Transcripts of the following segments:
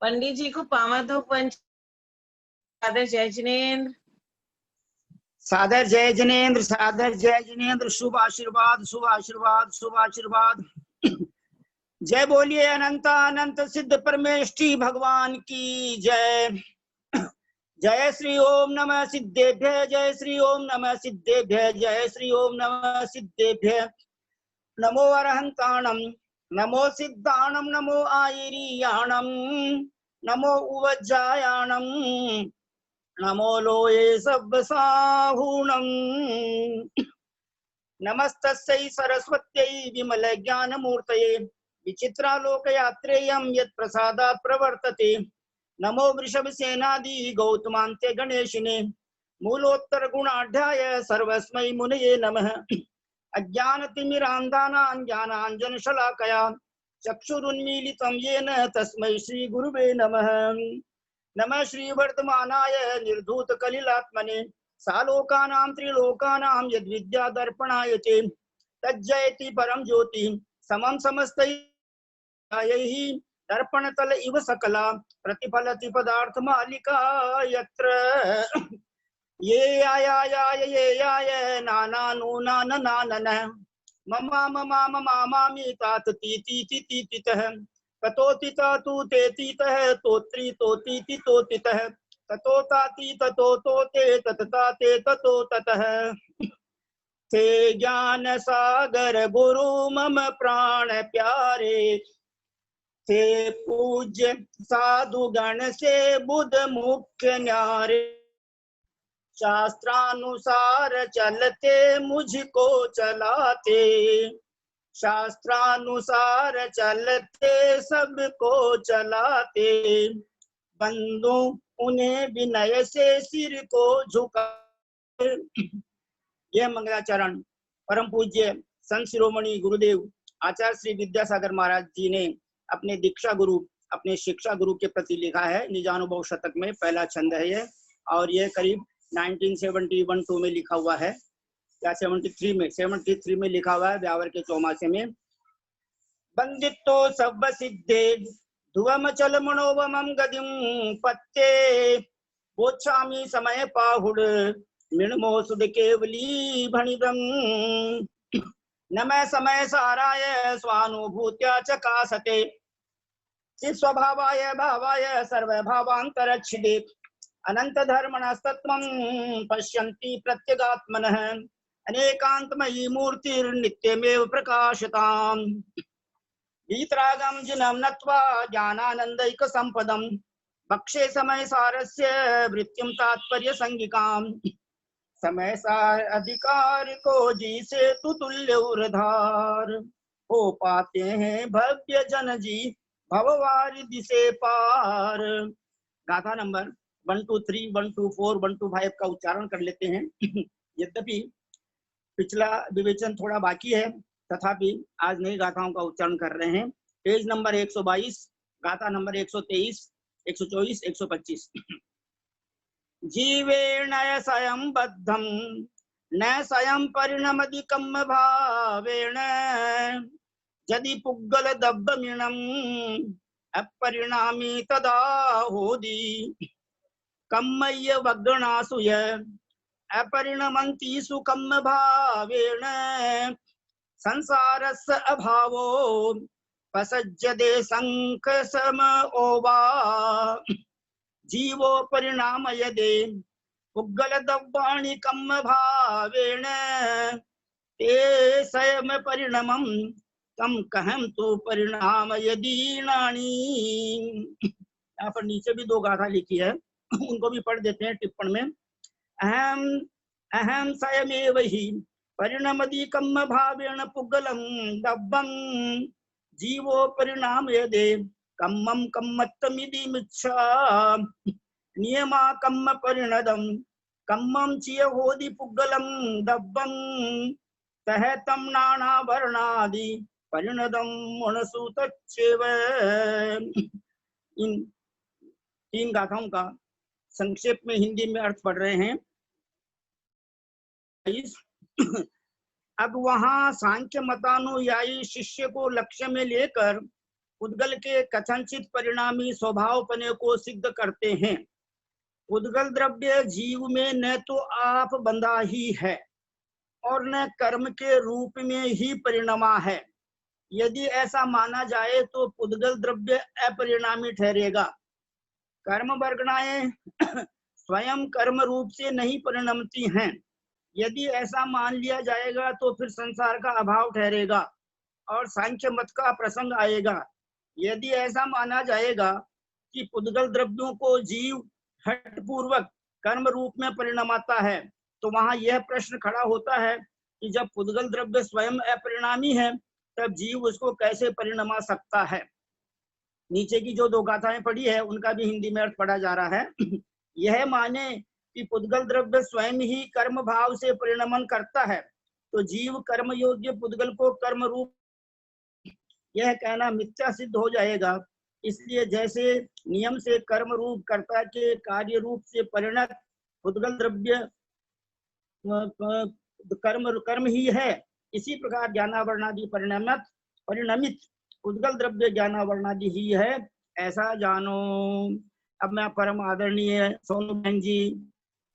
पंडित जी को पावाधो पंच सादर जय जिनेन्द्र। सादर जय जिनेन्द्र, सादर जय जिनेन्द्र। शुभ आशीर्वाद, शुभ आशीर्वाद, शुभ आशीर्वाद। जय बोलिए अनंत अनंत सिद्ध परमेष्ठी भगवान की जय। जय श्री ओम नमः सिद्धेभ्य, जय श्री ओम नमः सिद्धेभ्य, जय श्री ओम नमः सिद्धेभ्य। नमो अरहंताणम, नमो सिद्धाणम, नमो आयिरियाणम, नमो उवज्जायाणम, नमो लोये सब्बसाहूणम। नमस्तस्यै सरस्वत्यै विमल ज्ञानमूर्तये विचित्रालोकयात्रेयं यत्प्रसादात् प्रवर्तते। नमो वृषभसेनादि गौतमान्ते गणेशिने मूलोत्तर गुणाढ्याय सर्वस्मै मुनये नमः। अज्ञानतिमिरान्धानां ज्ञानाञ्जनशलाकया चक्षुरुन्मीलितं येन तस्मै श्रीगुरुवे नमः। नमः श्रीवर्धमानाय निर्धूतकलिलात्मने सालोकानां त्रिलोकानां यद्विद्यादर्पणाय ते तज्जयति परं ज्योति समं समस्तैः दर्पणतल इव सकला प्रतिफलति पदार्थमालिका यत्र ये आय नानानूनाननानन ममा ममा ममामि तात तीति तीतितः ततोति तातु तेति तः तोत्री तोतीति तोतितः ततो ताति ततो तोते ततता ते ततो ततः। ते ज्ञान सागर गुरु मम प्राण प्यारे, ते पूज्य साधु गण से बुध मुख्य न्यारे। शास्त्रानुसार चलते मुझको चलाते, शास्त्रानुसार चलते सबको चलाते। बंदो उन्हें विनय से सिर को झुका। यह मंगलाचरण परम पूज्य संत शिरोमणि गुरुदेव आचार्य श्री विद्यासागर महाराज जी ने अपने दीक्षा गुरु, अपने शिक्षा गुरु के प्रति लिखा है। निजानुभव शतक में पहला छंद है ये, और ये करीब 1971-2 में लिखा हुआ है, या 73 में लिखा हुआ है, व्यावर के चौमासे में। बंदितो सब सिद्धे ध्रुवम चल मनोवमं गदिम पत्ते बोच्छामि समय पाहुड़ मिणमो सुध केवली भणिदम। नमः समय साराय स्वानुभूत्या चकासते स्वभावाय भावाय सर्वभावान्तरच्छिदे अनंत धर्मणस्तत्वं पश्यन्ति प्रत्यगात्मनः अनेकांतमयी मूर्तिर्नित्यमेव प्रकाशताम्। वीतरागं जिनं नत्वा ज्ञानानन्दैक संपदं बक्षे समय सारस्य वृत्तिं तात्पर्य संगिकां। समय सार अधिकार को जी से तु तुल्य उर्धार हो पाते हैं भव्य जन जी भववारिधि से पार। गाथा नंबर 1 2 3 1 2 4 1 2 5 का उच्चारण कर लेते हैं। यद्यपि पिछला विवेचन थोड़ा बाकी है, तथापि आज नई गाथाओं का उच्चारण कर रहे हैं। पेज नंबर 122, गाथा नंबर 123, 124, 125। जीवेण स्वयं बद्धं न स्वयं परिणमति कम्म भावेण यदि पुग्गल दब्बमिणम् अपरिणामी तदा होदि कम्मय्य वग्गणासुय अपरिणमन्ति सुकम्म भावेण संसारस्य अभावो पसज्जते शंख सम ओवा जीवो परिणामयदे पुग्गल दब्बाणि कम्म भावेण ते स्वयं परिणमं तम कहम तो परिणाम यदीनानी। यहाँ पर नीचे भी 2 गाथा लिखी है, उनको भी पढ़ देते हैं टिप्पण में। अहम अहम स्वयमेव हि परिणमति कम्म भावेण पुग्गलं दब्बं जीवो परिणाम यदे कम्मं कम्मत्तमिति मिच्छा नियमा कम्म परिणदं कम्मं चिय होदि पुग्गलं दब्बं तहतं नाना वर्णादि परिणदं मनसुतच्चेव। इन 3 गाथाओं का संक्षेप में हिंदी में अर्थ पढ़ रहे हैं। अब वहां सांख्य मतानुयायी शिष्य को लक्ष्य में लेकर उद्गल के कथनचित परिणामी स्वभावपने को सिद्ध करते हैं। उद्गल द्रव्य जीव में न तो आप बंधा ही है और न कर्म के रूप में ही परिणमा है। यदि ऐसा माना जाए तो उद्गल द्रव्य अपरिणामी ठहरेगा। कर्म वर्गणाएं स्वयं कर्म रूप से नहीं परिणमती हैं। यदि ऐसा मान लिया जाएगा तो फिर संसार का अभाव ठहरेगा और सांख्य मत का प्रसंग आएगा। यदि ऐसा माना जाएगा कि पुद्गल द्रव्यों को जीव हठपूर्वक कर्म रूप में परिणमाता है, तो वहां यह प्रश्न खड़ा होता है कि जब पुद्गल द्रव्य स्वयं अपरिणामी है तब जीव उसको कैसे परिणमा सकता है। नीचे की जो दो गाथाएं पढ़ी है उनका भी हिंदी में अर्थ पढ़ा जा रहा है। यह माने कि पुद्गल द्रव्य स्वयं ही कर्म भाव से परिणमन करता है तो जीव कर्म योग्य पुद्गल को कर्म रूप, यह कहना मिथ्या सिद्ध हो जाएगा। इसलिए जैसे नियम से कर्म रूप कर्ता के कार्य रूप से परिणत पुद्गल द्रव्य कर्म ही है, इसी प्रकार ज्ञानावरणादि परिणमित उद्गल द्रव्य ज्ञानावरणादि ही है, ऐसा जानो। अब मैं परम आदरणीय सोनू बहन जी,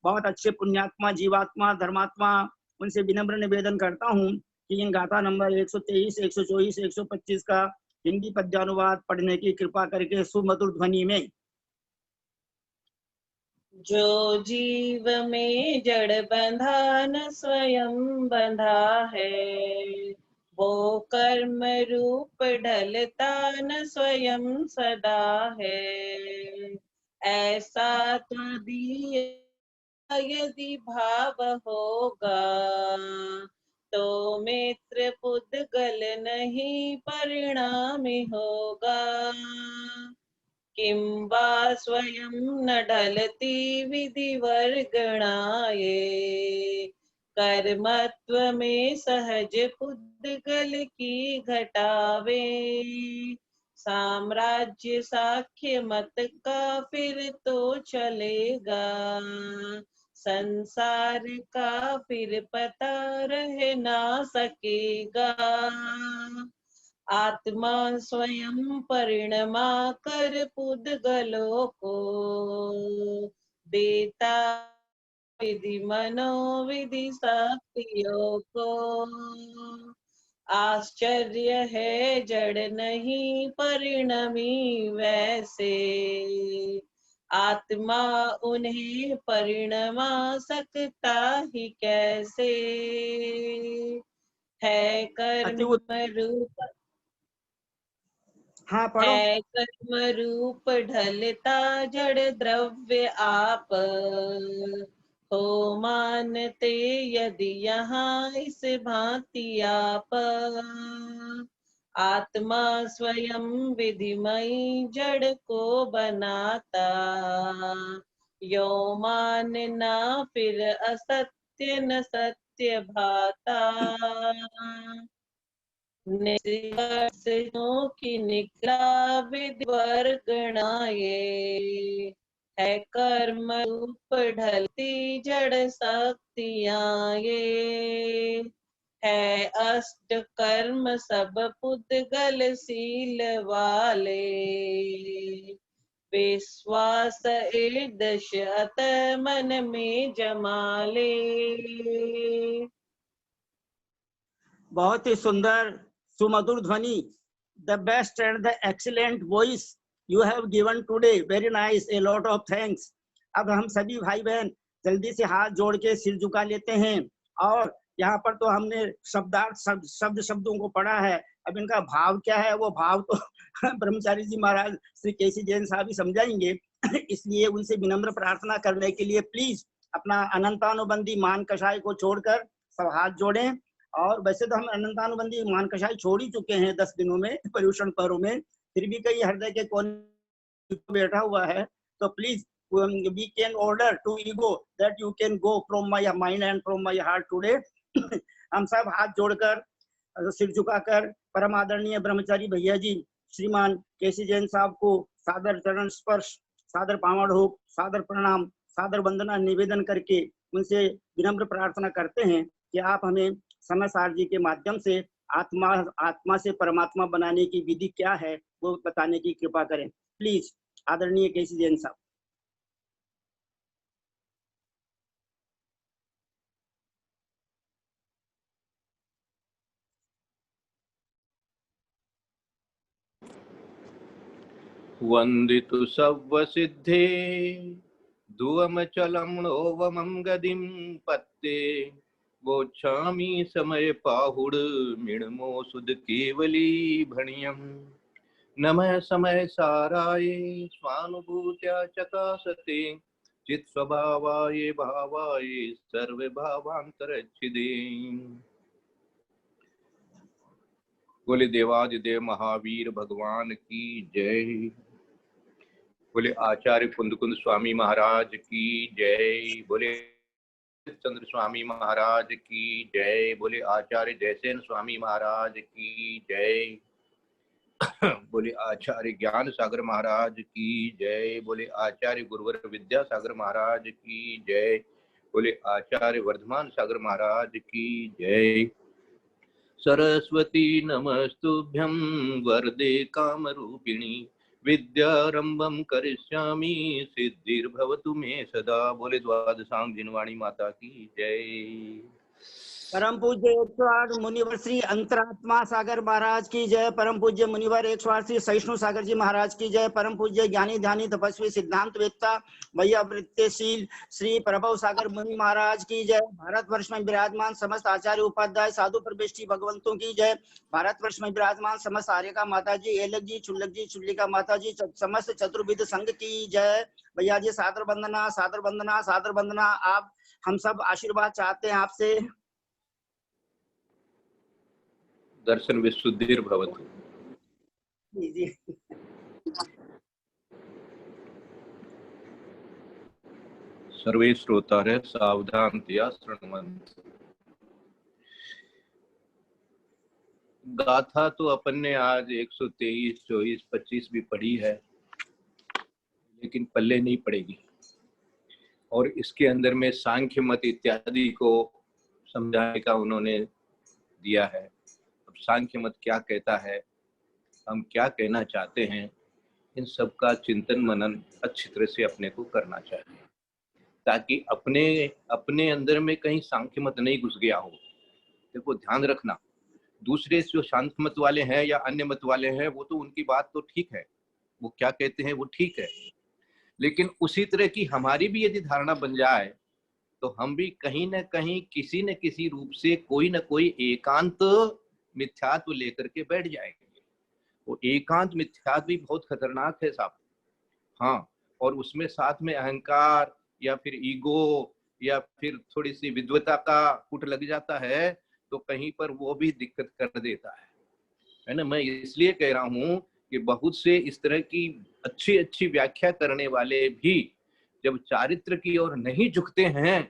बहुत अच्छे पुण्यात्मा, जीवात्मा, धर्मात्मा, उनसे विनम्र निवेदन करता हूँ कि इन गाथा नंबर 123, 124, 125 का हिंदी पद्यानुवाद पढ़ने की कृपा करके सुमधुर ध्वनि में। जो जीव में जड़ बंधा न स्वयं बंधा है, वो कर्म रूप ढलता न स्वयं सदा है। ऐसा तो दिया यदि भाव होगा, तो मित्र पुद्गल नहीं परिणामी होगा। किंबा स्वयं न ढलती विधि वर्गणाए, कर्मत्व में सहज पुद्गल की घटावे। साम्राज्य साख्य मत का फिर तो चलेगा, संसार का फिर पता रह ना सकेगा। आत्मा स्वयं परिणमा कर पुद्गलों को, देता विधि मनोविधि शक्तियों को। आश्चर्य है जड़ नहीं परिणमी वैसे, आत्मा उन्हें परिणमा सकता ही कैसे। है कर्म रूप, हाँ पढ़ो। है कर्म रूप ढलता जड़ द्रव्य आप, हो मानते यदि यहाँ इस भांति आप। आत्मा स्वयं विधिमयी जड़ को बनाता, यो मानना फिर असत्य न सत्य भाता। निष्कर्षों की निकला विधि वर्गणाए, है कर्म रूप ढलती जड़ शक्तियाँ ये। है अष्ट कर्म सब पुद्गल सील वाले, विश्वास ईर्दश अत मन में जमाले। बहुत ही सुंदर सुमधुर ध्वनि, the best and the excellent voice you have given today, very nice, a lot of thanks. अब हम सभी भाई बहन जल्दी से हाथ जोड़ के सिर झुका लेते हैं और यहाँ पर तो हमने शब्दों को पढ़ा है, अब इनका भाव क्या है वो भाव तो ब्रह्मचारी जी महाराज श्री केसी जैन साहब ही समझाएंगे। इसलिए उनसे विनम्र प्रार्थना करने के लिए प्लीज अपना अनंतानुबंधी मान कषाय को छोड़कर सब हाथ जोड़ें। और वैसे तो हम अनंतानुबंधी मान कषाय छोड़ ही चुके हैं 10 दिनों में पर्यूषण पर्व में, फिर भी कई हृदय के कोने बैठा हुआ है, तो please we can order to ego that you can go from my mind and from my heart today। हम सब हाथ जोड़कर सिर झुकाकर परम आदरणीय ब्रह्मचारी भैया जी श्रीमान केसी जैन साहब को सादर चरण स्पर्श, सादर पावड़, सादर प्रणाम, सादर वंदना निवेदन करके उनसे विनम्र प्रार्थना करते हैं कि आप हमें समय सार जी के माध्यम से आत्मा से परमात्मा बनाने की विधि क्या है वो बताने की कृपा करें प्लीज। आदरणीय केसी जैन साहब। वंदितु सव्वसिद्धे धुवमचलम्नोवमं गदिं पत्ते वोच्छामि समय पाहुड मिणमो सुद केवली भणियम् नमः समय साराय स्वानुभूत्या चकासते चित स्वभावाय भावाय सर्व भावांतरच्छिदे। बोले देवादिदेव महावीर भगवान की जय। बोले आचार्य कुंद स्वामी महाराज की जय। बोले चंद्र स्वामी महाराज की जय। बोले आचार्य जयसेन स्वामी महाराज की जय। बोले आचार्य ज्ञान सागर महाराज की जय। बोले आचार्य गुरुवर विद्यासागर महाराज की जय। बोले आचार्य वर्धमान सागर महाराज की जय। सरस्वती नमस्तुभ्यं वरदे कामरूपिणी विद्यारंभं करिष्यामि सिद्धिर्भवतु मे सदा। बोले द्वादशांग जिनवाणी माता की जय। परम पूज्य 108 मुनिवर श्री अंतरात्मा सागर महाराज की जय। परम पूज्य मुनिवर 108 श्री सहिष्णु सागर जी महाराज की जय। परम पूज्य ज्ञानी ध्यानी तपस्वी सिद्धांत वेत्ता वैयावृत्तिशील श्री प्रभव सागर मुनि महाराज की जय। भारतवर्ष में विराजमान समस्त आचार्य उपाध्याय साधु प्रविष्टि भगवंतों की जय। भारतवर्ष में विराजमान समस्त आर्यका माता जी, एलक जी, चुल्लिका माता जी, समस्त चतुर्विध संघ की जय। भैया जी सादर वंदना, सादर वंदना, सादर वंदना। आप हम सब आशीर्वाद चाहते हैं आपसे। दर्शन विशुद्धिर्भवतु। जी। सर्वे श्रोतारः सावधानतया शृण्वन्तु। गाथा तो अपन ने आज 123, 24, 25 भी पढ़ी है, लेकिन पल्ले नहीं पड़ेगी। और इसके अंदर में सांख्य मत इत्यादि को समझाने का उन्होंने दिया है। अब सांख्य मत क्या कहता है, हम क्या कहना चाहते हैं, इन सब का चिंतन मनन अच्छी तरह से अपने को करना चाहिए, ताकि अपने अंदर में कहीं सांख्य मत नहीं घुस गया हो। देखो ध्यान रखना, दूसरे जो शांत मत वाले हैं या अन्य मत वाले हैं, वो तो उनकी बात तो ठीक है, वो क्या कहते हैं वो ठीक है, लेकिन उसी तरह की हमारी भी यदि धारणा बन जाए तो हम भी कहीं न कहीं किसी न किसी रूप से कोई न कोई एकांत मिथ्यात्व लेकर के बैठ जाएंगे। वो एकांत मिथ्यात्व भी बहुत खतरनाक है साहब। हाँ, और उसमें साथ में अहंकार या फिर ईगो या फिर थोड़ी सी विद्वता का कुट लग जाता है तो कहीं पर वो भी दिक्कत कर देता है ना। मैं इसलिए कह रहा हूँ कि बहुत से इस तरह की अच्छी अच्छी व्याख्या करने वाले भी जब चारित्र की ओर नहीं झुकते हैं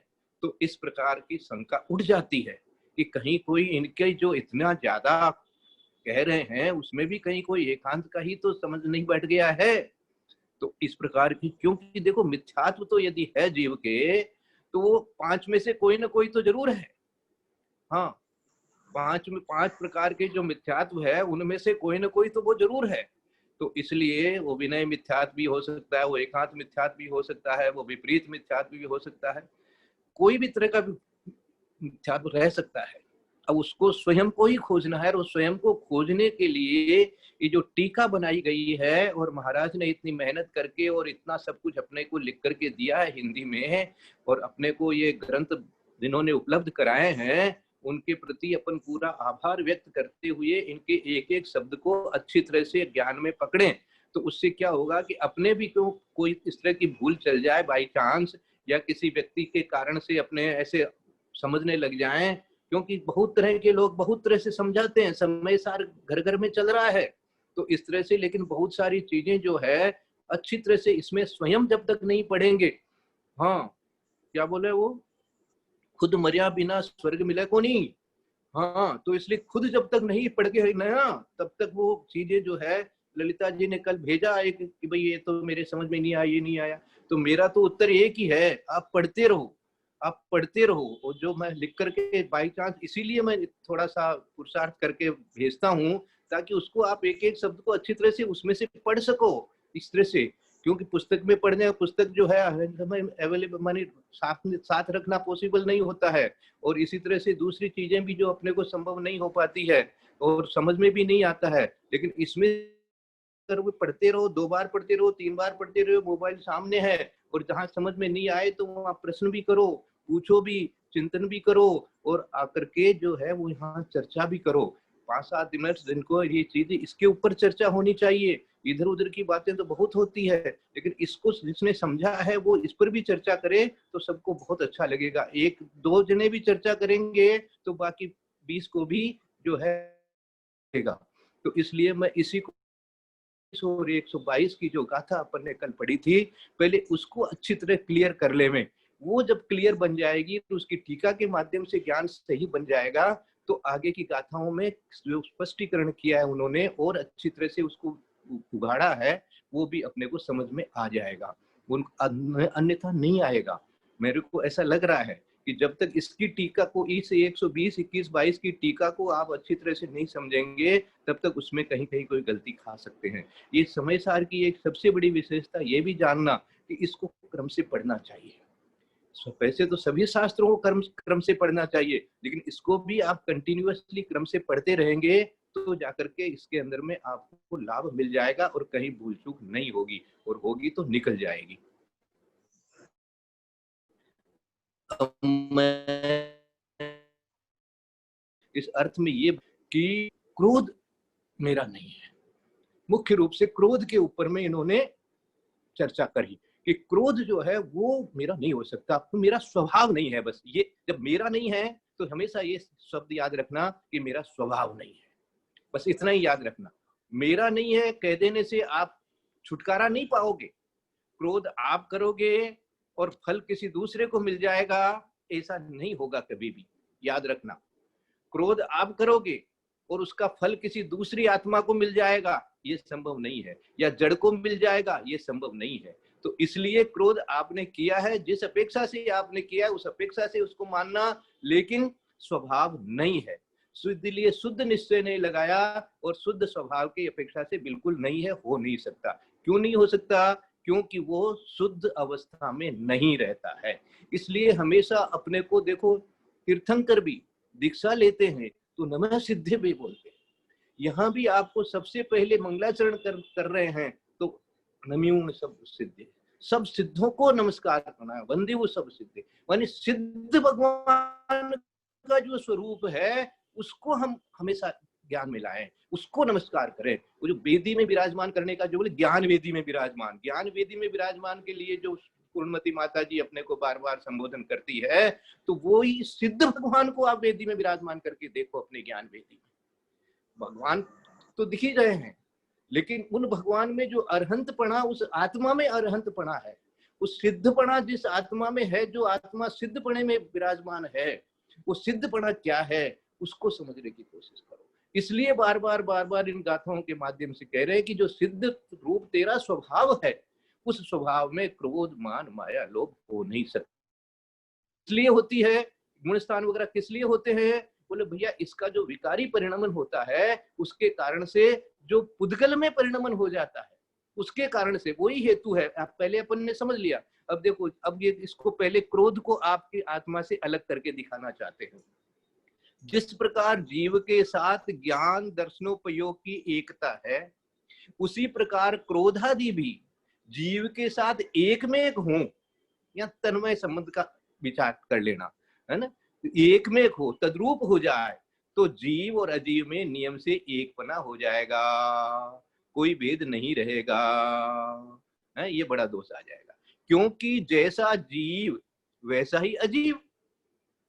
तो इस प्रकार की शंका उठ जाती है कि कहीं कोई इनके जो इतना ज्यादा कह रहे हैं उसमें भी कहीं कोई एकांत का ही तो समझ नहीं बैठ गया है। तो इस प्रकार की, क्योंकि देखो मिथ्यात्व तो यदि है जीव के तो वो 5 में से कोई ना कोई तो जरूर है। हाँ, 5 प्रकार के जो मिथ्यात्व है उनमें से कोई ना कोई तो वो जरूर है। तो इसलिए वो विनय मिथ्यात्व भी हो सकता है, वो एकांत मिथ्यात्व भी हो सकता है, वो विपरीत मिथ्यात्व भी हो सकता है, कोई भी तरह का मिथ्यात्व रह सकता है। अब उसको स्वयं को ही खोजना है, और स्वयं को खोजने के लिए ये जो टीका बनाई गई है और महाराज ने इतनी मेहनत करके और इतना सब कुछ अपने को लिख करके दिया है हिंदी में, और अपने को ये ग्रंथ जिन्होंने उपलब्ध कराए हैं उनके प्रति अपन पूरा आभार व्यक्त करते हुए इनके एक एक शब्द को अच्छी तरह से ज्ञान में पकड़ें। तो उससे क्या होगा कि अपने भी क्यों कोई इस तरह की भूल चल जाए बाई चांस, या किसी व्यक्ति के कारण से अपने ऐसे समझने लग जाएं, क्योंकि बहुत तरह के लोग बहुत तरह से समझाते हैं, समय सार घर घर में चल रहा है तो इस तरह से, लेकिन बहुत सारी चीजें जो है अच्छी तरह से इसमें स्वयं जब तक नहीं पढ़ेंगे, हाँ क्या बोले वो, खुद मरिया बिना स्वर्ग मिले को नहीं। हाँ, तो इसलिए खुद जब तक नहीं पढ़ के नया तब तक वो चीजें जो है, ललिता जी ने कल भेजा एक कि भाई ये तो मेरे समझ में नहीं आया, ये नहीं आया, तो मेरा तो उत्तर एक ही है, आप पढ़ते रहो, आप पढ़ते रहो। और जो मैं लिख करके बाई चांस इसीलिए मैं थोड़ा सा पुरुषार्थ करके भेजता हूँ ताकि उसको आप एक एक शब्द को अच्छी तरह से उसमें से पढ़ सको इस तरह से। क्योंकि पुस्तक में पढ़ने, पुस्तक जो है अवेलेबल मानी साथ रखना पॉसिबल नहीं होता है, और इसी तरह से दूसरी चीजें भी जो अपने को संभव नहीं हो पाती है और समझ में भी नहीं आता है। लेकिन इसमें अगर वो पढ़ते रहो, 2 बार पढ़ते रहो, 3 बार पढ़ते रहो, मोबाइल सामने है, और जहां समझ में नहीं आए तो वहां प्रश्न भी करो, पूछो भी, चिंतन भी करो, और आकर के जो है वो यहाँ चर्चा भी करो। 5-7 मिनट दिन को ये चीजें इसके ऊपर चर्चा होनी चाहिए। इधर उधर की बातें तो बहुत होती है, लेकिन इसको जिसने समझा है वो इस पर भी चर्चा करे तो सबको बहुत अच्छा लगेगा। 1-2 जने भी चर्चा करेंगे तो बाकी 20 को भी जो है लगेगा। तो इसलिए मैं इसी को और 122 की जो गाथा अपन ने कल पढ़ी थी, पहले उसको अच्छी तरह क्लियर कर ले में। वो जब क्लियर बन जाएगी तो उसकी टीका के माध्यम से ज्ञान सही बन जाएगा, तो आगे की गाथाओं में जो स्पष्टीकरण किया है उन्होंने और अच्छी तरह से उसको उगाड़ा है, वो भी अपने को समझ में आ जाएगा, अन्यथा नहीं आएगा। मेरे को ऐसा लग रहा है कि जब तक इसकी टीका को इस 120, 21, 22 की टीका को आप अच्छी तरह से नहीं समझेंगे, तब तक उसमें कहीं कहीं कोई गलती खा सकते हैं। ये समय सार की एक सबसे बड़ी विशेषता ये भी जानना कि इसको क्रम से पढ़ना चाहिए। वैसे तो सभी शास्त्रों को क्रम से पढ़ना चाहिए, लेकिन इसको भी आप कंटिन्यूअसली क्रम से पढ़ते रहेंगे तो जाकर के इसके अंदर में आपको लाभ मिल जाएगा और कहीं भूल चूक नहीं होगी, और होगी तो निकल जाएगी। इस अर्थ में ये कि क्रोध मेरा नहीं है, मुख्य रूप से क्रोध के ऊपर में इन्होंने चर्चा करी कि क्रोध जो है वो मेरा नहीं हो सकता, तो मेरा स्वभाव नहीं है। बस ये जब मेरा नहीं है तो हमेशा ये शब्द याद रखना कि मेरा स्वभाव नहीं है, बस इतना ही याद रखना। मेरा नहीं है कह देने से आप छुटकारा नहीं पाओगे। क्रोध आप करोगे और फल किसी दूसरे को मिल जाएगा, ऐसा नहीं होगा कभी भी, याद रखना। क्रोध आप करोगे और उसका फल किसी दूसरी आत्मा को मिल जाएगा, ये संभव नहीं है, या जड़ को मिल जाएगा, ये संभव नहीं है। तो इसलिए क्रोध आपने किया है, जिस अपेक्षा से आपने किया है उस अपेक्षा से उसको मानना, लेकिन स्वभाव नहीं है। इसलिए शुद्ध निश्चय नहीं लगाया और शुद्ध स्वभाव की अपेक्षा से बिल्कुल नहीं है, हो नहीं सकता। क्यों नहीं हो सकता? क्योंकि वो शुद्ध अवस्था में नहीं रहता है। इसलिए हमेशा अपने को देखो, तीर्थंकर भी दीक्षा लेते हैं तो नमः सिद्धे भी बोलते हैं। यहाँ भी आपको सबसे पहले मंगलाचरण कर रहे हैं तो नम्यूण सब सिद्धे, सब सिद्धों को नमस्कार करना है, वंदे वो सब सिद्धे, माने सिद्ध भगवान का जो स्वरूप है उसको हम हमेशा ज्ञान में लाएं, उसको नमस्कार करें। वो जो वेदी में विराजमान करने का जो बोले, ज्ञान वेदी में विराजमान, ज्ञान वेदी में विराजमान के लिए जो पूर्णमती माता जी अपने को बार बार संबोधन करती है, तो वो ही सिद्ध भगवान को आप वेदी में विराजमान करके देखो अपने ज्ञान वेदी में। भगवान तो दिख ही रहे हैं, लेकिन उन भगवान में जो अरहंतपना, उस आत्मा में अरहंतपना है, उस सिद्धपना जिस आत्मा में है, जो आत्मा सिद्धपने में विराजमान है, वो सिद्धपना क्या है उसको समझने की कोशिश करो। इसलिए बार बार इन गाथाओं के माध्यम से कह रहे हैं कि जो सिद्ध रूप तेरा स्वभाव है, उस स्वभाव में क्रोध, मान, माया, लोभ हो नहीं सकता। इसलिए होती है, गुणस्थान वगैरह किस लिए होते हैं? बोले भैया इसका जो विकारी परिणमन होता है उसके कारण से जो पुद्गल में परिणमन हो जाता है, उसके कारण से, वही हेतु है। आप पहले अपन ने समझ लिया। अब देखो, अब ये इसको पहले क्रोध को आपकी आत्मा से अलग करके दिखाना चाहते हैं। जिस प्रकार जीव के साथ ज्ञान दर्शनोपयोग की एकता है, उसी प्रकार क्रोधादि भी जीव के साथ एक में एक हो, या तन्मय संबंध का विचार कर लेना, है ना, एक में एक हो, तद्रूप हो जाए, तो जीव और अजीव में नियम से एक पना हो जाएगा, कोई भेद नहीं रहेगा, है, ये बड़ा दोष आ जाएगा। क्योंकि जैसा जीव वैसा ही अजीव,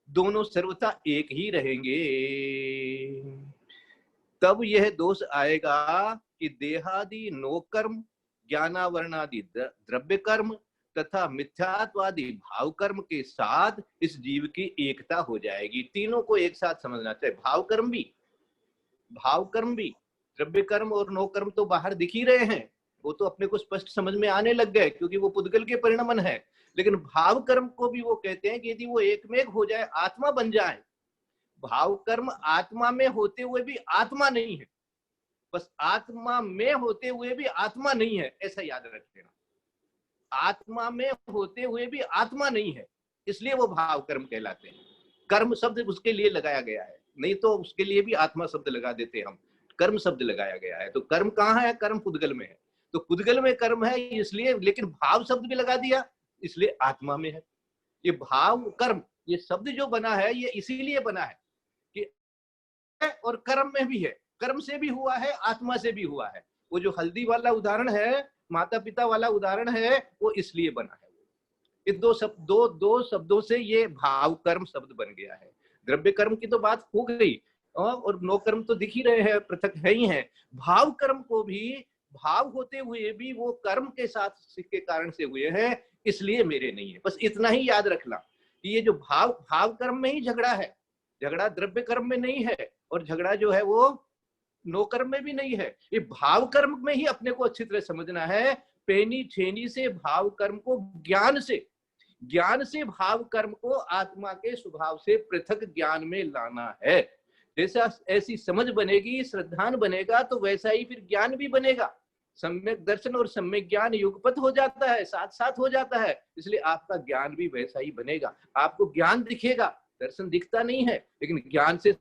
दोनों सर्वथा एक ही रहेंगे। तब यह दोष आएगा कि देहादि नो कर्म, ज्ञानावरणादि द्रव्य कर्म तथा मिथ्यात्वादी भाव कर्म के साथ इस जीव की एकता हो जाएगी। तीनों को एक साथ समझना चाहिए। भाव कर्म भी, द्रव्य कर्म और नो कर्म तो बाहर दिख ही रहे हैं, वो तो अपने को स्पष्ट समझ में आने लग गए क्योंकि वो पुद्गल के परिणमन है। लेकिन भाव कर्म को भी वो कहते हैं कि यदि वो एक में एक हो जाए, आत्मा बन जाए। भाव कर्म आत्मा में होते हुए भी आत्मा नहीं है, बस आत्मा में होते हुए भी आत्मा नहीं है, ऐसा याद रख लेना। आत्मा में होते हुए भी आत्मा नहीं है, इसलिए वो भाव कर्म कहलाते हैं। कर्म शब्द उसके लिए लगाया गया है, नहीं तो उसके लिए भी आत्मा शब्द लगा देते हम, कर्म शब्द लगाया गया है। तो कर्म कहाँ है? कर्म पुद्गल में है, तो पुद्गल में कर्म है इसलिए, लेकिन भाव शब्द भी लगा दिया इसलिए आत्मा में है। ये भाव कर्म ये शब्द जो बना है ये इसीलिए बना है कि और कर्म में भी है, कर्म से भी हुआ है, आत्मा से भी हुआ है। वो जो हल्दी वाला उदाहरण है, माता पिता वाला उदाहरण है, वो इसलिए बना है। ये दो शब्दों से ये भाव कर्म शब्द बन गया है। द्रव्य कर्म की तो बात हो गई, और नो कर्म तो दिख ही रहे हैं, पृथक है ही है। भाव कर्म को भी भाव होते हुए भी वो कर्म के साथ के कारण से हुए हैं, इसलिए मेरे नहीं है। बस इतना ही याद रखना कि ये जो भाव कर्म में ही झगड़ा है, झगड़ा द्रव्य कर्म में नहीं है, और झगड़ा जो है वो नो कर्म में भी नहीं है। ये भाव कर्म में ही अपने को अच्छी तरह समझना है। पेनी छेनी से भाव कर्म को ज्ञान से भाव कर्म को आत्मा के स्वभाव से पृथक ज्ञान में लाना है। जैसा ऐसी समझ बनेगी, श्रद्धान बनेगा, तो वैसा ही फिर ज्ञान भी बनेगा। सम्यक दर्शन और सम्यक ज्ञान युगपत हो जाता है, साथ साथ हो जाता है, इसलिए आपका ज्ञान भी वैसा ही बनेगा। आपको ज्ञान दिखेगा, दर्शन दिखता नहीं है, लेकिन ज्ञान से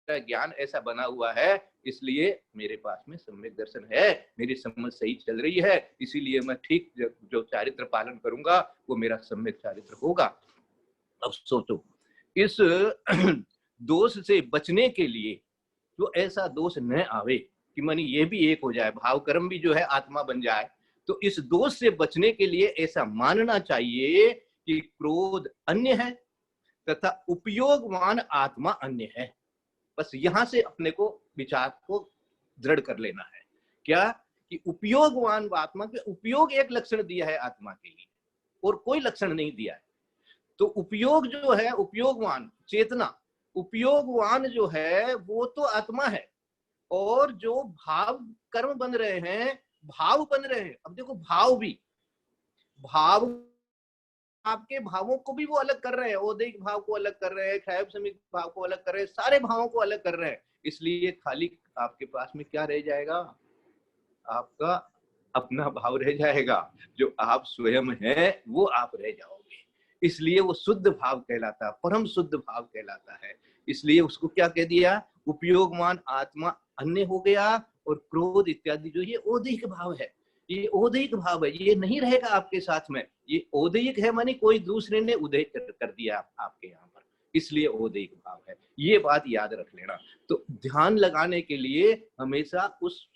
ज्ञान ऐसा बना हुआ है, इसलिए मेरे पास में सम्यक दर्शन है, मेरी समझ सही चल रही है, इसीलिए मैं ठीक जो चारित्र पालन करूंगा वो मेरा सम्यक चारित्र होगा। अब सोचो, इस दोष से बचने के लिए जो ऐसा दोष न आवे कि मानी ये भी एक हो जाए, भाव कर्म भी जो है आत्मा बन जाए, तो इस दोष से बचने के लिए ऐसा मानना चाहिए कि क्रोध अन्य है तथा उपयोगवान आत्मा अन्य है। बस यहां से अपने को विचार को दृढ़ कर लेना है। क्या? कि उपयोगवान आत्मा के उपयोग एक लक्षण दिया है आत्मा के लिए, और कोई लक्षण नहीं दिया है। तो उपयोग जो है, उपयोगवान चेतना, उपयोगवान जो है वो तो आत्मा है, और जो भाव कर्म बन रहे हैं, भाव बन रहे हैं। अब देखो, भाव आपके भावों को भी वो अलग कर रहे हैं, औदिक भाव को अलग कर रहे हैं, क्षायब समित भाव को अलग कर रहे हैं, सारे भावों को अलग कर रहे हैं। इसलिए खाली आपके पास में क्या रह जाएगा? आपका अपना भाव रह जाएगा, जो आप स्वयं हैं वो आप रह जाओगे। इसलिए वो शुद्ध भाव कहलाता है, परम शुद्ध भाव कहलाता है। इसलिए उसको क्या कह दिया? उपयोगमान आत्मा अन्य हो गया, और क्रोध इत्यादि जो ये औदिक भाव है, ये औदयिक भाव है, ये नहीं रहेगा आपके साथ में। ये औदयिक है मानी कोई दूसरे ने उदय कर दिया आपके यहाँ पर, इसलिए औदयिक भाव है। ये बात याद रख लेना। तो ध्यान लगाने के लिए हमेशा उस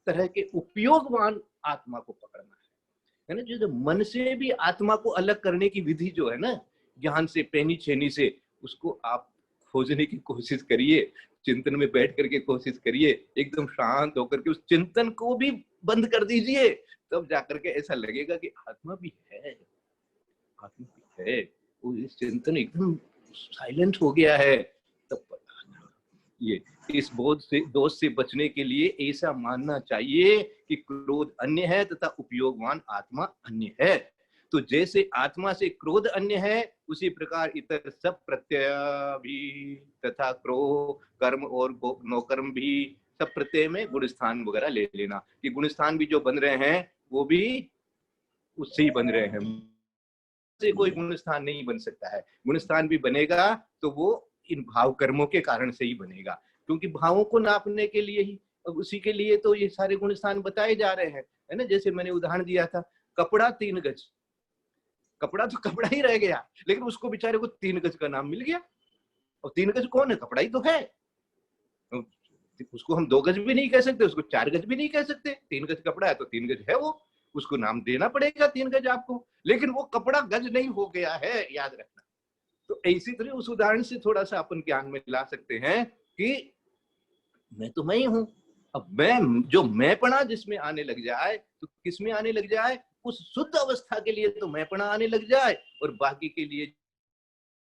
तरह के उपयोगवान आत्मा को पकड़ना है ना। जो मन से भी आत्मा को अलग करने की विधि जो है ना, ज्ञान से, पेनी छेनी से, उसको आप खोजने की कोशिश करिए, चिंतन में बैठ करके कोशिश करिए, एकदम शांत होकर के उस चिंतन को भी बंद कर दीजिए, तब जाकर के ऐसा लगेगा कि आत्मा भी है, आत्मा भी है। वो इस चिंतन एकदम साइलेंट हो गया है, तब पता। ये इस दोष से बचने के लिए ऐसा मानना चाहिए कि क्रोध अन्य है तथा उपयोगवान आत्मा अन्य है। तो जैसे आत्मा से क्रोध अन्य है, उसी प्रकार इतर सब प्रत्यय भी तथा क्रोध कर्म और नो कर्म भी, सब प्रत्यय में गुण स्थान वगैरह ले लेना कि गुण स्थान भी जो बन रहे हैं वो भी उससे ही बन रहे हैं, से कोई गुण स्थान नहीं बन सकता है। गुण स्थान भी बनेगा तो वो इन भाव कर्मों के कारण से ही बनेगा, क्योंकि भावों को नापने के लिए ही, उसी के लिए तो ये सारे गुण स्थान बताए जा रहे हैं, है ना। जैसे मैंने उदाहरण दिया था, कपड़ा 3 गज, कपड़ा तो कपड़ा ही रह गया, लेकिन उसको बेचारे को 3 गज का नाम मिल गया। और 3 गज कौन है? कपड़ा ही तो है। उसको हम 2 गज भी नहीं कह सकते, उसको 4 गज भी नहीं कह सकते। 3 गज कपड़ा है तो 3 गज है वो, उसको नाम देना पड़ेगा 3 गज आपको, लेकिन वो कपड़ा गज नहीं हो गया है, याद रखना। तो इसी तरह उस उदाहरण से थोड़ा सा अपन ज्ञान में ला सकते हैं कि मैं तो मैं ही हूं। अब मैं जो मैंपना जिसमें आने लग जाए, तो किस में आने लग जाए? उस शुद्ध अवस्था के लिए तो मैंपना आने लग जाए, और बाकी के लिए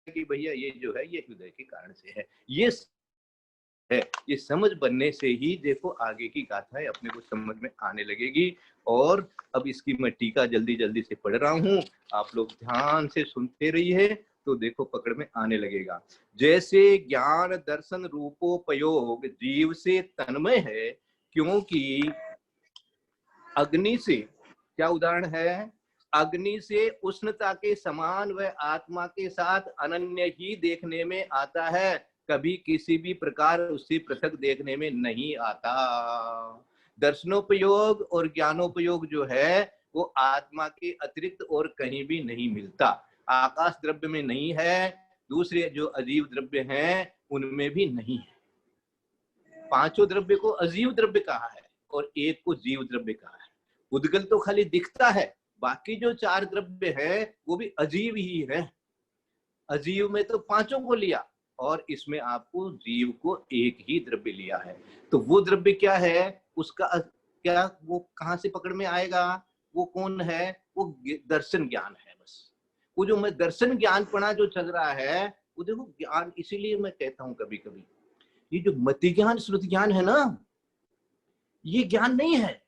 कि भैया ये जो है ये हृदय के कारण से है। ये समझ बनने से ही देखो आगे की गाथाएं अपने को समझ में आने लगेगी। और अब इसकी मैं टीका जल्दी जल्दी से पढ़ रहा हूँ, आप लोग ध्यान से सुनते रहिए तो देखो पकड़ में आने लगेगा। जैसे ज्ञान दर्शन रूपोपयोग जीव से तन्मय है, क्योंकि अग्नि से, क्या उदाहरण है, अग्नि से उष्णता के समान व आत्मा के साथ अनन्य ही देखने में आता है, कभी किसी भी प्रकार उससे पृथक देखने में नहीं आता। दर्शनोपयोग और ज्ञानोपयोग जो है वो आत्मा के अतिरिक्त और कहीं भी नहीं मिलता। आकाश द्रव्य में नहीं है, दूसरे जो अजीव द्रव्य हैं उनमें भी नहीं है। पांचों द्रव्य को अजीव द्रव्य कहा है और एक को जीव द्रव्य कहा है। उद्गल तो खाली दिखता है, बाकी जो चार द्रव्य है वो भी अजीव ही है। अजीव में तो पांचों को लिया और इसमें आपको जीव को एक ही द्रव्य लिया है। तो वो द्रव्य क्या है, उसका क्या, वो कहां से पकड़ में आएगा, वो कौन है, वो दर्शन ज्ञान है। बस वो जो मैं दर्शन ज्ञानपना जो चल रहा है वो देखो ज्ञान, इसीलिए मैं कहता हूं कभी कभी ये जो मति ज्ञान श्रुति ज्ञान है ना, ये ज्ञान नहीं है,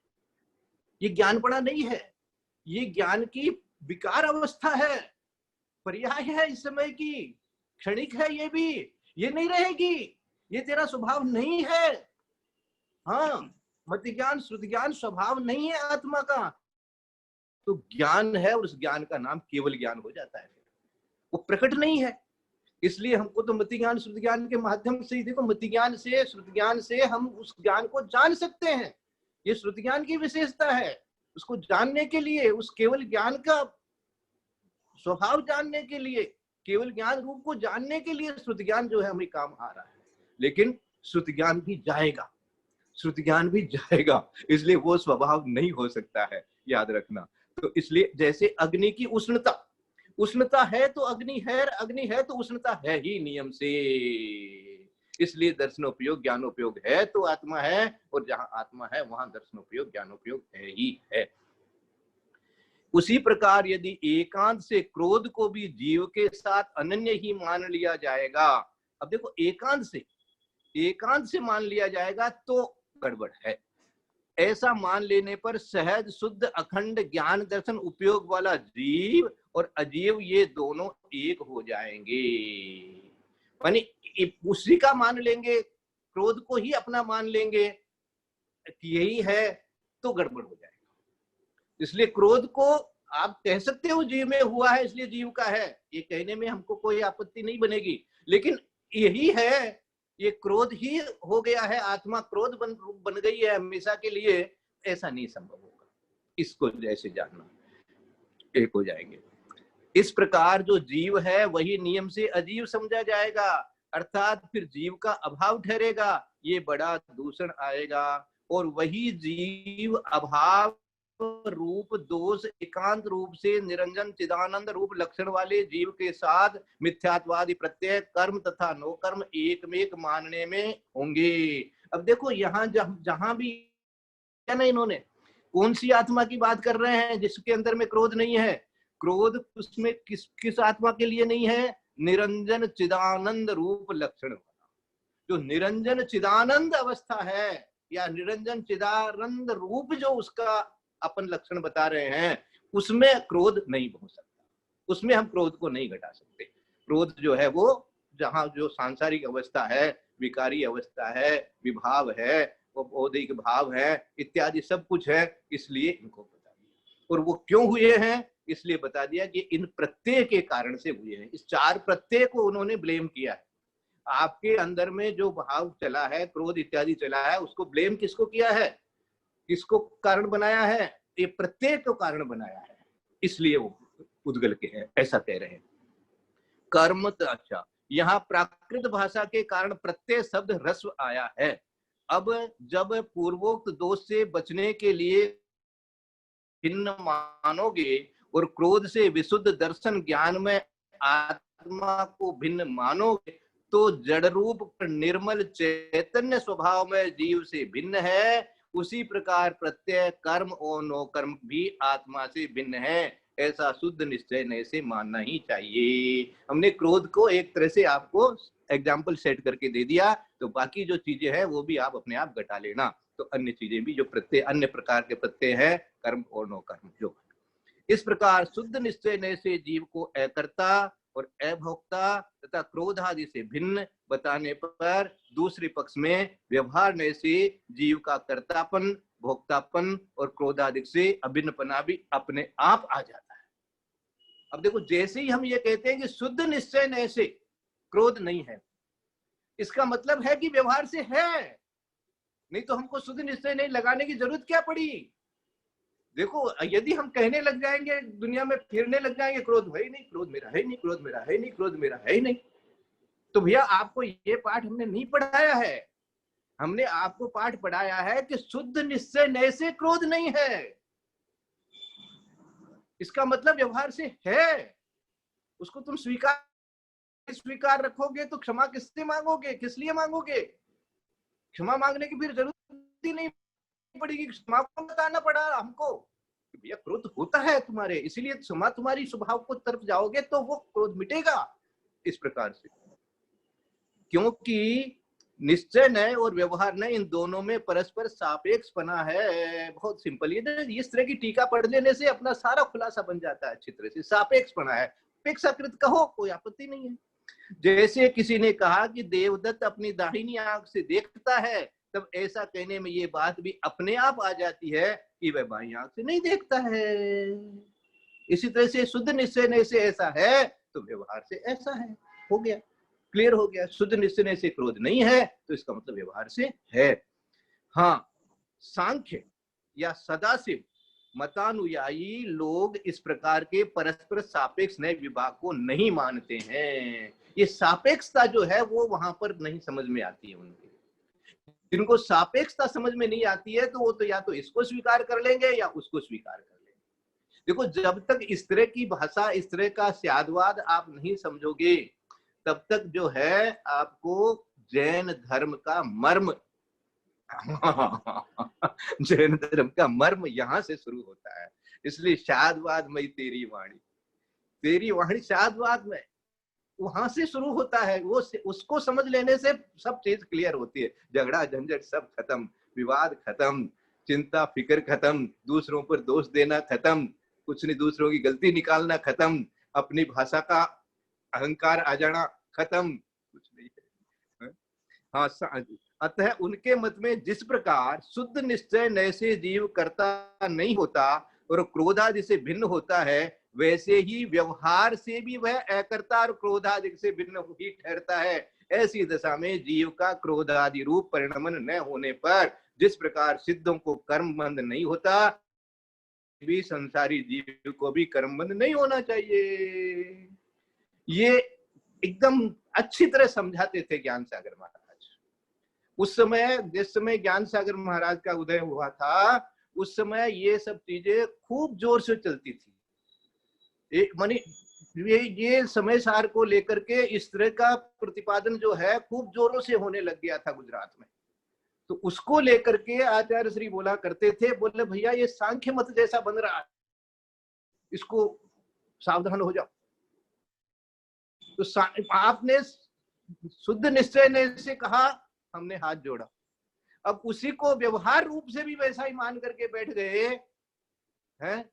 ये ज्ञानपना नहीं है, ये ज्ञान की विकार अवस्था है, पर्याय है इस समय की, क्षणिक है ये भी, ये नहीं रहेगी, ये तेरा स्वभाव नहीं है। हाँ, मति ज्ञान श्रुति ज्ञान स्वभाव नहीं है आत्मा का, तो ज्ञान है और उस ज्ञान का नाम केवल ज्ञान हो जाता है, वो प्रकट नहीं है। इसलिए हमको तो मति ज्ञान श्रुति ज्ञान के माध्यम से ही, देखो मति ज्ञान से श्रुति ज्ञान से हम उस ज्ञान को जान सकते हैं, ये श्रुति ज्ञान की विशेषता है। उसको जानने के लिए, उस केवल ज्ञान का स्वभाव जानने के लिए, केवल ज्ञान रूप को जानने के लिए श्रुति ज्ञान जो है हमें काम आ रहा है। लेकिन श्रुति ज्ञान भी जाएगा, श्रुति ज्ञान भी जाएगा, इसलिए वो स्वभाव नहीं हो सकता है, याद रखना। तो इसलिए जैसे अग्नि की उष्णता, उष्णता है तो अग्नि है, अग्नि है तो उष्णता है ही नियम से। इसलिए दर्शनोपयोग ज्ञानोपयोग है तो आत्मा है, और जहां आत्मा है वहां दर्शनोपयोग ज्ञानोपयोग है ही है। उसी प्रकार यदि एकांत से क्रोध को भी जीव के साथ अनन्य ही मान लिया जाएगा, अब देखो एकांत से मान लिया जाएगा तो गड़बड़ है। ऐसा मान लेने पर सहज शुद्ध अखंड ज्ञान दर्शन उपयोग वाला जीव और अजीव ये दोनों एक हो जाएंगे। यानी उसी का मान लेंगे, क्रोध को ही अपना मान लेंगे कि यही है, तो गड़बड़ हो जाएगा। इसलिए क्रोध को आप कह सकते हो जीव में हुआ है इसलिए जीव का है, ये कहने में हमको कोई आपत्ति नहीं बनेगी, लेकिन यही है, ये क्रोध ही हो गया है, आत्मा क्रोध बन गई है हमेशा के लिए, ऐसा नहीं संभव होगा। इसको जैसे जानना, एक हो जाएंगे। इस प्रकार जो जीव है वही नियम से अजीव समझा जाएगा, अर्थात फिर जीव का अभाव ठहरेगा, ये बड़ा दूषण आएगा, और वही जीव अभाव रूप दोष एकांत रूप से निरंजन चिदानंद रूप लक्षण वाले जीव के साथ मिथ्यात्वादी प्रत्यय कर्म तथा नो कर्म एक में एक मानने में होंगे। अब देखो यहाँ जहां भी है ना, इन्होंने कौन सी आत्मा की बात कर रहे हैं जिसके अंदर में क्रोध नहीं है? क्रोध उसमें किस आत्मा के लिए नहीं है? निरंजन चिदानंद रूप लक्षण वाला, जो निरंजन चिदानंद अवस्था है या निरंजन चिदानंद रूप जो उसका अपन लक्षण बता रहे हैं, उसमें क्रोध नहीं हो सकता, उसमें हम क्रोध को नहीं घटा सकते। क्रोध जो है वो जहां जो सांसारिक अवस्था है, विकारी अवस्था है, विभाव है, वो बौद्धिक भाव है इत्यादि सब कुछ है, इसलिए इनको बता दिया। और वो क्यों हुए हैं इसलिए बता दिया कि इन प्रत्यय के कारण से हुए हैं। इस चार प्रत्यय को उन्होंने ब्लेम किया है। आपके अंदर में जो भाव चला है, क्रोध इत्यादि चला है, उसको ब्लेम किसको किया है? किसको कारण बनाया है? ये प्रत्यय को कारण बनाया है, इसलिए वो उद्गल के हैं, ऐसा कह रहे हैं। कर्म तो अच्छा, यहाँ प्राकृत भाषा के कारण प्रत्यय शब्द ह्रस्व आया है। अब जब पूर्वोक्त दोष से बचने के लिए भिन्न मानोगे और क्रोध से विशुद्ध दर्शन ज्ञान में आत्मा को भिन्न मानोगे, तो जड़ रूप निर्मल चैतन्य स्वभाव में जीव से भिन्न है। उसी प्रकार प्रत्यय कर्म और नो कर्म भी आत्मा से भिन्न है, ऐसा शुद्ध निश्चय नए से मानना ही चाहिए। हमने क्रोध को एक तरह से आपको एग्जाम्पल सेट करके दे दिया, तो बाकी जो चीजें हैं वो भी आप अपने आप घटा लेना। तो अन्य चीजें भी जो प्रत्यय अन्य प्रकार के प्रत्यय हैं, कर्म और नो कर्म जो, इस प्रकार शुद्ध निश्चय नए से जीव को अकर्ता और अभोक्ता तथा क्रोध आदि से भिन्न बताने पर दूसरे पक्ष में व्यवहार में से जीव का कर्तापन, भोक्तापन और क्रोध आदि से अभिन्नपना भी अपने आप आ जाता है। अब देखो, जैसे ही हम ये कहते हैं कि शुद्ध निश्चय न से क्रोध नहीं है, इसका मतलब है कि व्यवहार से है, नहीं तो हमको शुद्ध निश्चय नहीं लगाने की जरूरत क्या पड़ी। देखो, यदि हम कहने लग जाएंगे, दुनिया में फिरने लग जाएंगे, क्रोध है ही नहीं, क्रोध मेरा है नहीं, क्रोध मेरा है नहीं, क्रोध मेरा है ही नहीं, तो भैया आपको ये पाठ हमने नहीं पढ़ाया है। हमने आपको पाठ पढ़ाया है कि शुद्ध निश्चय न से क्रोध नहीं है, इसका मतलब व्यवहार से है। उसको तुम स्वीकार रखोगे तो क्षमा किससे मांगोगे, किस लिए मांगोगे? क्षमा मांगने की फिर जरूरत ही नहीं पड़ेगी, क्षमा को बताना पड़ा हमको कि भैया क्रोध होता है तुम्हारे, इसीलिए क्षमा तुम्हारी स्वभाव को तरफ जाओगे तो वो क्रोध मिटेगा। इस प्रकार से, क्योंकि निश्चय न और व्यवहार न, इन दोनों में परस्पर सापेक्षपना है। बहुत सिंपल, ये इस तरह की टीका पढ़ लेने से अपना सारा खुलासा बन जाता है अच्छी तरह से। सापेक्षपना है, अपेक्षाकृत कहो, कोई आपत्ति नहीं है। जैसे किसी ने कहा कि देवदत्त अपनी दाहिनी आंख से देखता है, तब ऐसा कहने में ये बात भी अपने आप आ जाती है कि वह बाईं आंख से नहीं देखता है। इसी तरह से शुद्ध निश्चय से ऐसा है तो व्यवहार से ऐसा है। हो गया, क्लियर हो गया। शुद्ध निश्चय से क्रोध नहीं है तो इसका मतलब व्यवहार से है। हाँ, सांख्य या सदाशिव मतानुयायी लोग इस प्रकार के परस्पर सापेक्ष नए विभाग को नहीं मानते हैं। ये सापेक्षता जो है वो वहां पर नहीं समझ में आती है उनके। जिनको सापेक्षता समझ में नहीं आती है तो वो तो या तो इसको स्वीकार कर लेंगे या उसको स्वीकार कर लेंगे। देखो, जब तक इस तरह की भाषा, इस तरह का स्यादवाद आप नहीं समझोगे, तब तक जो है आपको जैन धर्म का मर्म जैन धर्म का मर्म यहां से शुरू होता है। इसलिए शादवाद में तेरी वाणी शादवाद में वहां से शुरू होता है। वो उसको समझ लेने से सब चीज क्लियर होती है। झगड़ा झंझट सब खत्म, विवाद खत्म, चिंता फिक्र खत्म, दूसरों पर दोष देना खत्म, कुछ नहीं, दूसरों की गलती निकालना खत्म, अपनी भाषा का अहंकार आ जाना खत्म, कुछ नहीं है। हाँ, अतः उनके मत में जिस प्रकार शुद्ध निश्चय नए से जीव करता नहीं होता और क्रोधादि से भिन्न होता है, वैसे ही व्यवहार से भी वह अकर्ता और क्रोधादि से भिन्न ही ठहरता है। ऐसी दशा में जीव का क्रोधादि रूप परिणमन न होने पर जिस प्रकार सिद्धों को कर्म बंध नहीं होता, भी संसारी जीव को भी कर्म बंध नहीं होना चाहिए। ये एकदम अच्छी तरह समझाते थे ज्ञान सागर महाराज। उस समय, जिस समय ज्ञान सागर महाराज का उदय हुआ था, उस समय ये सब चीजें खूब जोर से चलती थी। ये समय सार को लेकर के इस तरह का प्रतिपादन जो है खूब जोरों से होने लग गया था गुजरात में। तो उसको लेकर के आचार्य श्री बोला करते थे, बोले भैया ये सांख्य मत जैसा बन रहा है, इसको सावधान हो जाओ। तो आपने शुद्ध निश्चय ने से कहा, हमने हाथ जोड़ा। अब उसी को व्यवहार रूप से भी वैसा ही मान करके बैठ गए हैं,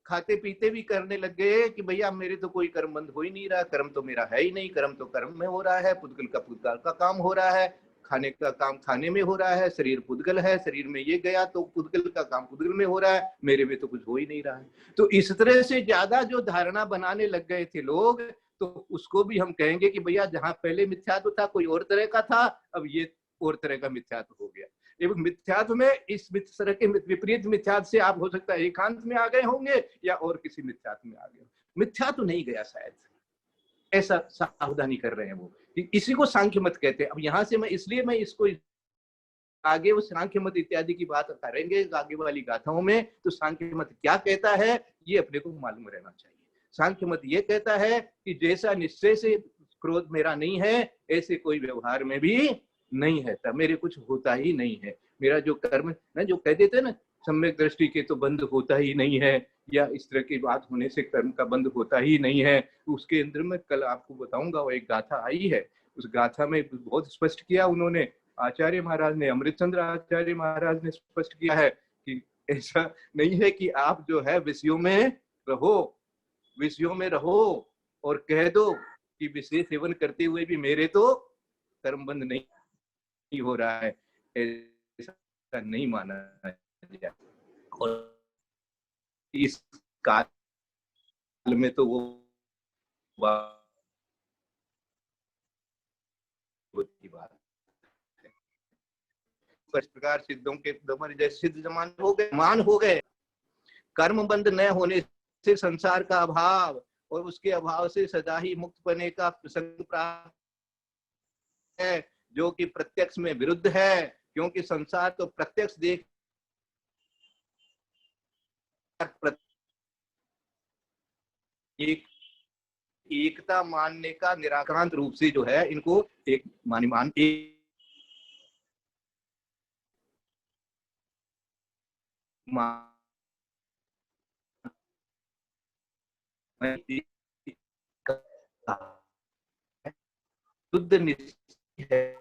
खाते पीते भी करने लग गए कि भैया मेरे तो कोई कर्म बंद हो ही नहीं रहा, कर्म तो मेरा है ही नहीं, कर्म तो कर्म में हो रहा है, पुद्गल का पुद्गल का काम हो रहा है, खाने का काम खाने में हो रहा है, शरीर पुद्गल है, शरीर में ये गया तो पुद्गल का काम पुद्गल में हो रहा है, मेरे में तो कुछ हो ही नहीं रहा है। तो इस तरह से ज्यादा जो धारणा बनाने लग गए थे लोग, तो उसको भी हम कहेंगे कि भैया जहां पहले मिथ्यात्व था कोई और तरह का था, अब ये और तरह का मिथ्यात्व हो गया। एवं मिथ्यात्व में इस तरह के विपरीत मिथ्यात्व से आप हो सकता है एकांत में आ गए होंगे या और किसी मिथ्यात्व में आ गए। मिथ्यात्व नहीं गया शायद, ऐसा सावधानी कर रहे हैं वो। इसी को सांख्य मत कहते हैं। अब यहाँ से मैं इसको आगे वो सांख्य मत इत्यादि की बात करेंगे आगे वाली गाथाओं में। तो सांख्य मत क्या कहता है ये अपने को मालूम रहना चाहिए। सांख्य मत ये कहता है कि जैसा निश्चय से क्रोध मेरा नहीं है, ऐसे कोई व्यवहार में भी नहीं है, तब मेरे कुछ होता ही नहीं है। मेरा जो कर्म ना, जो कह देते ना सम्यक दृष्टि के तो बंद होता ही नहीं है, या इस तरह की बात होने से कर्म का बंद होता ही नहीं है, उसके अंदर में कल आपको बताऊंगा। वो एक गाथा आई है, उस गाथा में बहुत स्पष्ट किया उन्होंने, आचार्य महाराज ने, अमृतचंद्र आचार्य महाराज ने स्पष्ट किया है कि ऐसा नहीं है कि आप जो है विषयों में रहो, और कह दो कि विशेष सेवन करते हुए भी मेरे तो कर्म बंद नहीं हो रहा है, ऐसा नहीं माना जाए। और इस काल में तो वो की बात है। इस प्रकार सिद्धों के जैसे सिद्ध जमान हो गए, मान हो गए। कर्म बंद न होने से संसार का अभाव और उसके अभाव से सदा ही मुक्त बने का प्रसंग प्राप्त है, जो कि प्रत्यक्ष में विरुद्ध है, क्योंकि संसार तो प्रत्यक्ष देख एकता मानने का निराक्रांत रूप से जो है इनको एक मान शुद्ध निश्चय है,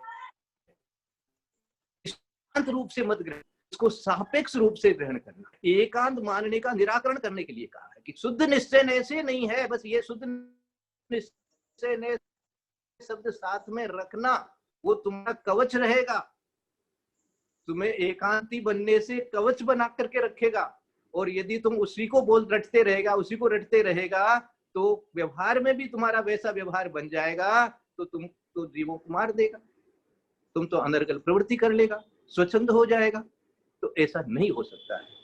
रूप से मत ग्रहण, इसको सापेक्ष रूप से ग्रहण करना। एकांत मानने का निराकरण करने के लिए कहा है कि शुद्ध निश्चय से नहीं है, बस ये शुद्ध निश्चय शब्द साथ में रखना, वो तुम्हारा कवच रहेगा, तुम्हें एकांती बनने से कवच बना करके रखेगा। और यदि तुम उसी को रटते रहेगा तो व्यवहार में भी तुम्हारा वैसा व्यवहार बन जाएगा, तो तुम तो जीवों को मार देगा, तुम तो अनर्गल प्रवृत्ति कर लेगा, स्वच्छंद हो जाएगा। तो ऐसा नहीं हो सकता है।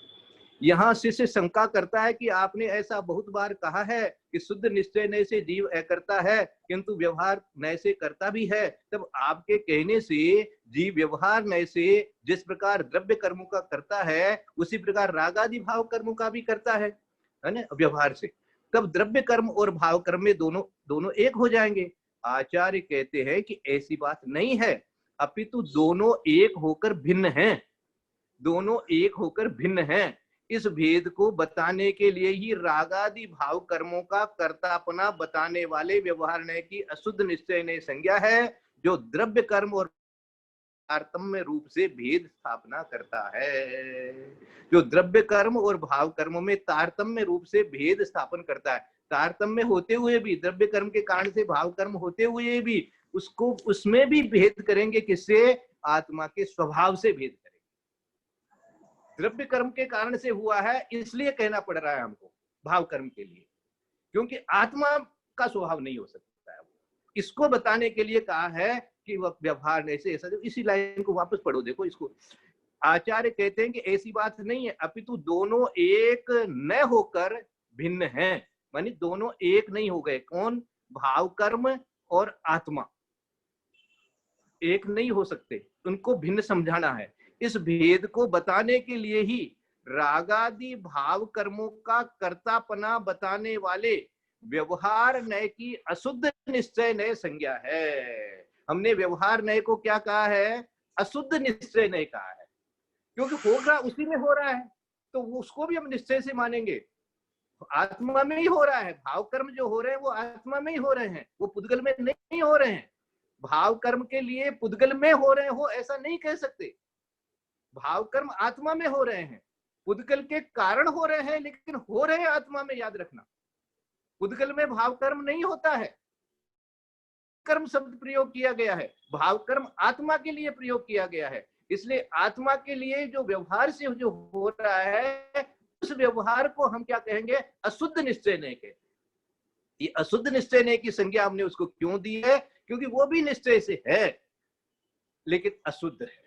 यहाँ शिष्य शंका करता है कि आपने ऐसा बहुत बार कहा है कि शुद्ध निश्चय नय से जीव करता है, किंतु व्यवहार नय से करता भी है। तब आपके कहने से जीव व्यवहार नय से जिस प्रकार द्रव्य कर्मों का करता है, उसी प्रकार रागादि भाव कर्मों का भी करता है ना, व्यवहार से। तब द्रव्य कर्म और भाव कर्म में दोनों एक हो जाएंगे। आचार्य कहते हैं कि ऐसी बात नहीं है, अपितु दोनों एक होकर भिन्न हैं, दोनों एक होकर भिन्न हैं। इस भेद को बताने के लिए ही रागादि भाव कर्मों का कर्तापना बताने वाले व्यवहार नय की अशुद्ध निश्चय नय संज्ञा है, जो द्रव्य कर्म और तारतम्य रूप से भेद स्थापना करता है, जो द्रव्य कर्म और भाव कर्म में तारतम्य रूप से भेद स्थापन करता है। तारतम्य होते हुए भी, द्रव्य कर्म के कारण से भाव कर्म होते हुए भी उसको उसमें भी भेद करेंगे, किससे? आत्मा के स्वभाव से भेद करेंगे। द्रव्य कर्म के कारण से हुआ है इसलिए कहना पड़ रहा है हमको भाव कर्म के लिए, क्योंकि आत्मा का स्वभाव नहीं हो सकता है। इसको बताने के लिए कहा है कि वह व्यवहार नहीं से ऐसा। इसी लाइन को वापस पढ़ो, देखो इसको। आचार्य कहते हैं कि ऐसी बात नहीं है, अपितु दोनों एक न होकर भिन्न हैं। मानी दोनों एक नहीं हो गए। कौन? भाव कर्म और आत्मा एक नहीं हो सकते, उनको भिन्न समझाना है। इस भेद को बताने के लिए ही रागादि भाव कर्मों का कर्तापना बताने वाले व्यवहार नय की अशुद्ध निश्चय नय संज्ञा है। हमने व्यवहार नय को क्या कहा है? अशुद्ध निश्चय नय कहा है, क्योंकि होगा उसी में हो रहा है, तो उसको भी हम निश्चय से मानेंगे। आत्मा में ही हो रहा है, भाव कर्म जो हो रहे हैं वो आत्मा में ही हो रहे हैं, वो पुद्गल में नहीं हो रहे हैं। भाव कर्म के लिए पुद्गल में हो रहे हो ऐसा नहीं कह सकते। भाव कर्म आत्मा में हो रहे हैं, पुद्गल के कारण हो रहे हैं, लेकिन हो रहे हैं आत्मा में। याद रखना, पुद्गल में भाव कर्म नहीं होता है। कर्म शब्द प्रयोग किया गया है, भाव कर्म आत्मा के लिए प्रयोग किया गया है। इसलिए आत्मा के लिए जो व्यवहार से जो हो रहा है, उस व्यवहार को हम क्या कहेंगे? अशुद्ध निश्चय नय के। ये अशुद्ध निश्चय नय की संज्ञा हमने उसको क्यों दी है? क्योंकि वो भी निश्चय से है लेकिन अशुद्ध है।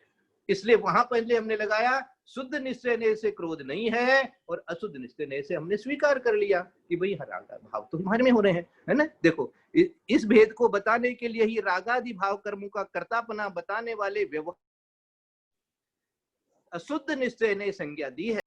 इसलिए वहां पहले हमने लगाया शुद्ध निश्चय नय से क्रोध नहीं है, और अशुद्ध निश्चय नय से हमने स्वीकार कर लिया कि भाई रागा भाव तो हमारे में हो रहे हैं, है ना। देखो, इस भेद को बताने के लिए ही रागादि भाव कर्मों का कर्तापना बताने वाले व्यवहार अशुद्ध निश्चय नय संज्ञा दी है।